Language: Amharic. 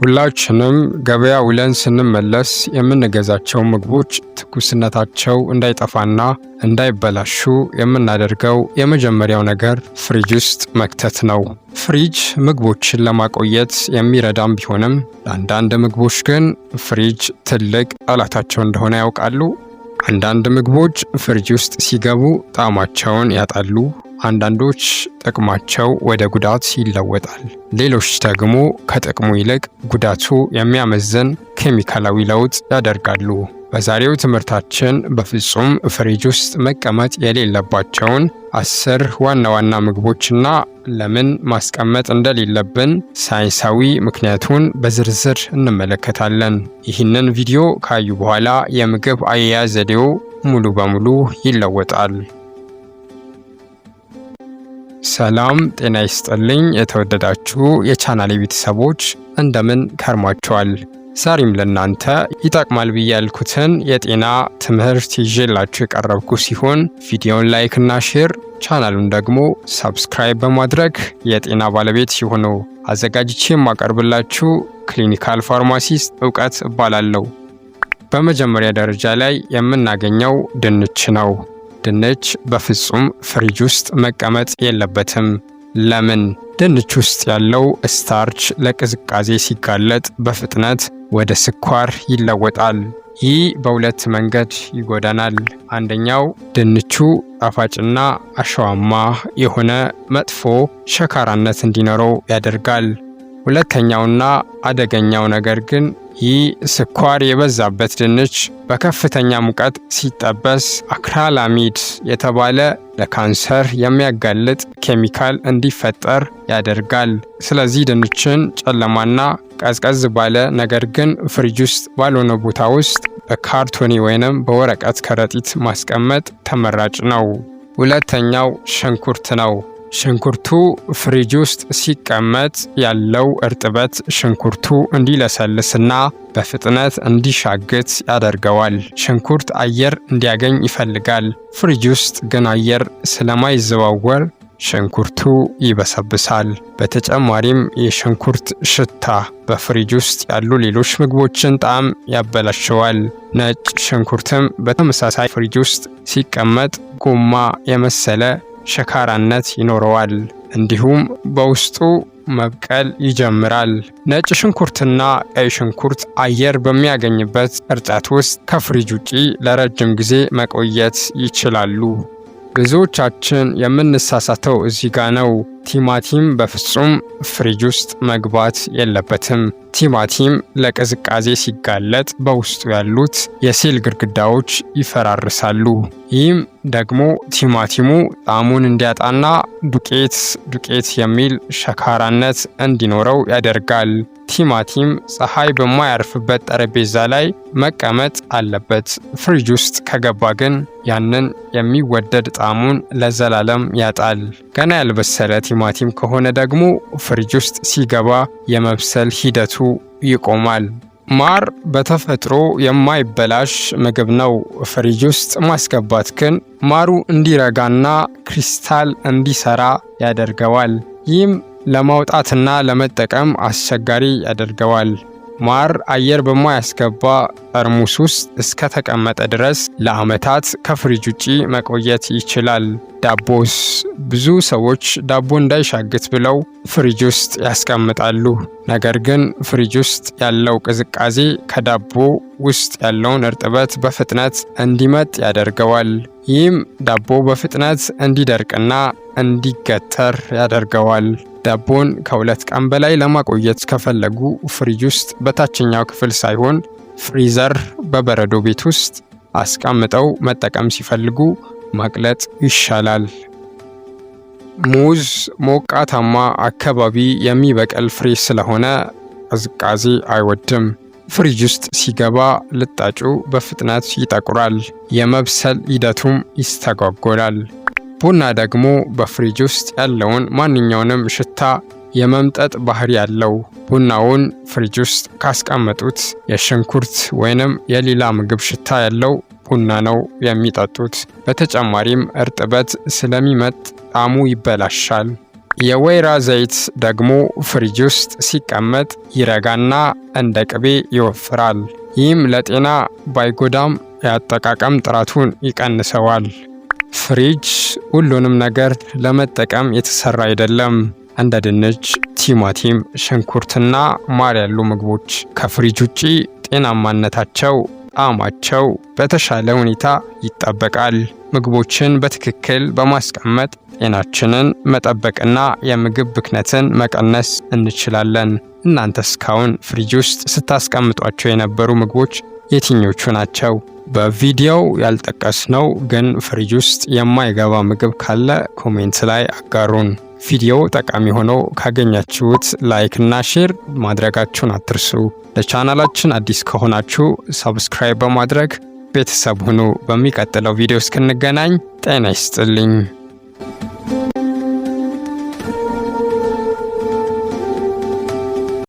ሁላችንም ገበያ ውለን ስንመለስ የምንገዛቸው ምግቦች ትኩስነታቸው እንዳይጠፋና እንዳይበላሹ የምናደርገው የመጀመሪያው ነገር ፍሪጅ ውስጥ መክተት ነው። ፍሪጅ ምግቦችን ለማቆየት የሚረዳም ቢሆንም ለአንዳንድ ምግቦች ግን ፍሪጅ ትልቅ ጠላታቸው እንደሆነ ያውቃሉ? አንዳንድ ምግቦች ፍሪጅ ውስጥ ሲገቡ ጣዕማቸውን ያጣሉ። አንዳንዶች ጥቅማቸው ወደ ጉዳት ይለወጣል። ሌሎች ደግሞ ከጥቅሙ ይልቅ ጉዳቱ የሚያመዝን ኬሚካላዊ ለውጥ ያደርጋሉ። በዛሬው ትምህርታችን በፍጹም ፍሪጅ ውስጥ መቀመጥ የሌለባቸውን 10 ዋና ዋና ምግቦችና ለምን ማስቀመጥ እንደሌለብን ሳይንሳዊ ምክንያቱን በዝርዝር እንመለከታለን። ይህንን ቪዲዮ ካዩ በኋላ የምግብ አያያዝ ዘዴው ሙሉ በሙሉ ይለወጣል። ሰላም ጤና ይስጥልኝ። የተወደዳችሁ የቻናሌ ቤተሰቦች እንደምን ከርማችኋል? ዛሬም ለእናንተ ይጠቅማል ብዬ ያልኩትን የጤና ትምህርት ይዤላችሁ የቀረብኩ ሲሆን ቪዲዮውን ላይክ እና ሼር፣ ቻናሉን ደግሞ ሰብስክራይብ በማድረግ የጤና ባለቤት ይሁኑ። አዘጋጅቼ የማቀርብላችሁ ክሊኒካል ፋርማሲስት እውቀት እባላለሁ። በመጀመሪያ ደረጃ ላይ የምናገኘው ድንች ነው። ድንች በፍጹም ፍሪጅ ውስጥ መቀመጥ የለበትም። ለምን? ድንች ውስጥ ያለው ስታርች ለቅዝቃዜ ሲጋለጥ በፍጥነት ወደ ስኳር ይለወጣል። ይህ በሁለት መንገድ ይጎዳናል። አንደኛው ድንቹ ጣፋጭና አሸዋማ የሆነ መጥፎ ሸካራነት እንዲኖረው ያደርጋል። ሁለተኛውና አደገኛው ነገር ግን ይህ ስኳር የበዛበት ድንች በከፍተኛ ሙቀት ሲጠበስ አክራላሚድ የተባለ ለካንሰር የሚያጋልጥ ኬሚካል እንዲፈጠር ያደርጋል። ስለዚህ ድንችን ጨለማና ቀዝቀዝ ባለ ነገር ግን ፍሪጅ ውስጥ ባልሆነ ቦታ ውስጥ በካርቶኒ ወይንም በወረቀት ከረጢት ማስቀመጥ ተመራጭ ነው። ሁለተኛው ሽንኩርት ነው። ሽንኩርቱ ፍሪጅ ውስጥ ሲቀመጥ ያለው እርጥበት ሽንኩርቱ እንዲለሰልስና በፍጥነት እንዲሻግት ያደርገዋል። ሽንኩርት አየር እንዲያገኝ ይፈልጋል። ፍሪጅ ውስጥ ግን አየር ስለማይዘዋወር ሽንኩርቱ ይበሰብሳል። በተጨማሪም የሽንኩርት ሽታ በፍሪጅ ውስጥ ያሉ ሌሎች ምግቦችን ጣዕም ያበላሸዋል። ነጭ ሽንኩርትም በተመሳሳይ ፍሪጅ ውስጥ ሲቀመጥ ጎማ የመሰለ ሸካራነት ይኖረዋል። እንዲሁም በውስጡ መብቀል ይጀምራል። ነጭ ሽንኩርትና ቀይ ሽንኩርት አየር በሚያገኝበት እርጥበት ውስጥ ከፍሪጅ ውጪ ለረጅም ጊዜ መቆየት ይችላሉ። ብዙዎቻችን የምንሳሳተው እዚህ ጋ ነው። ቲማቲም በፍጹም ፍሪጅ ውስጥ መግባት የለበትም። ቲማቲም ለቅዝቃዜ ሲጋለጥ በውስጡ ያሉት የሴል ግድግዳዎች ይፈራርሳሉ። ይህም ደግሞ ቲማቲሙ ጣዕሙን እንዲያጣና ዱቄት የሚል ሸካራነት እንዲኖረው ያደርጋል። ቲማቲም ፀሐይ በማያርፍበት ጠረጴዛ ላይ መቀመጥ አለበት። ፍሪጅ ውስጥ ከገባ ግን ያንን የሚወደድ ጣዕሙን ለዘላለም ያጣል። ገና ያልበሰለ ቲማቲም ከሆነ ደግሞ ፍሪጅ ውስጥ ሲገባ የመብሰል ሂደቱ ይቆማል። ማር በተፈጥሮ የማይበላሽ ምግብ ነው። ፍሪጅ ውስጥ ማስገባት ግን ማሩ እንዲረጋና ክሪስታል እንዲሰራ ያደርገዋል። ይህም ለማውጣትና ለመጠቀም አስቸጋሪ ያደርገዋል። ማር አየር በማያስገባ ጠርሙስ ውስጥ እስከ ተቀመጠ ድረስ ለዓመታት ከፍሪጅ ውጪ መቆየት ይችላል። ዳቦስ? ብዙ ሰዎች ዳቦ እንዳይሻግት ብለው ፍሪጅ ውስጥ ያስቀምጣሉ። ነገር ግን ፍሪጅ ውስጥ ያለው ቅዝቃዜ ከዳቦ ውስጥ ያለውን እርጥበት በፍጥነት እንዲመጥ ያደርገዋል። ይህም ዳቦ በፍጥነት እንዲደርቅና እንዲገተር ያደርገዋል። ዳቦን ከ2 ቀን በላይ ለማቆየት ከፈለጉ ፍሪጅ ውስጥ በታችኛው ክፍል ሳይሆን ፍሪዘር በበረዶ ቤት ውስጥ አስቀምጠው መጠቀም ሲፈልጉ ማቅለጥ ይሻላል። ሙዝ ሞቃታማ አካባቢ የሚበቅል ፍሬ ስለሆነ ቅዝቃዜ አይወድም። ፍሪጅ ውስጥ ሲገባ ልጣጩ በፍጥነት ይጠቁራል፣ የመብሰል ሂደቱም ይስተጓጎላል። ቡና ደግሞ በፍሪጅ ውስጥ ያለውን ማንኛውንም ሽታ የመምጠጥ ባህሪ ያለው። ቡናውን ፍሪጅ ውስጥ ካስቀመጡት የሽንኩርት ወይንም የሌላ ምግብ ሽታ ያለው ቡና ነው የሚጠጡት። በተጨማሪም እርጥበት ስለሚመጥ ጣዕሙ ይበላሻል። የወይራ ዘይት ደግሞ ፍሪጅ ውስጥ ሲቀመጥ ይረጋና እንደ ቅቤ ይወፍራል። ይህም ለጤና ባይጎዳም የአጠቃቀም ጥራቱን ይቀንሰዋል። ፍሪጅ ሁሉንም ነገር ለመጠቀም የተሰራ አይደለም። እንደ ድንች፣ ቲማቲም፣ ሽንኩርትና ማር ያሉ ምግቦች ከፍሪጅ ውጪ ጤናማነታቸው፣ ጣዕማቸው በተሻለ ሁኔታ ይጠበቃል። ምግቦችን በትክክል በማስቀመጥ ጤናችንን መጠበቅና የምግብ ብክነትን መቀነስ እንችላለን። እናንተ እስካሁን ፍሪጅ ውስጥ ስታስቀምጧቸው የነበሩ ምግቦች የትኞቹ ናቸው? በቪዲዮው ያልጠቀስነው ግን ፍሪጅ ውስጥ የማይገባ ምግብ ካለ ኮሜንት ላይ አጋሩን። ቪዲዮ ጠቃሚ ሆኖ ካገኛችሁት ላይክ እና ሼር ማድረጋችሁን አትርሱ። ለቻናላችን አዲስ ከሆናችሁ ሰብስክራይብ በማድረግ ቤተሰብ ሁኑ። በሚቀጥለው ቪዲዮ እስክንገናኝ ጤና ይስጥልኝ።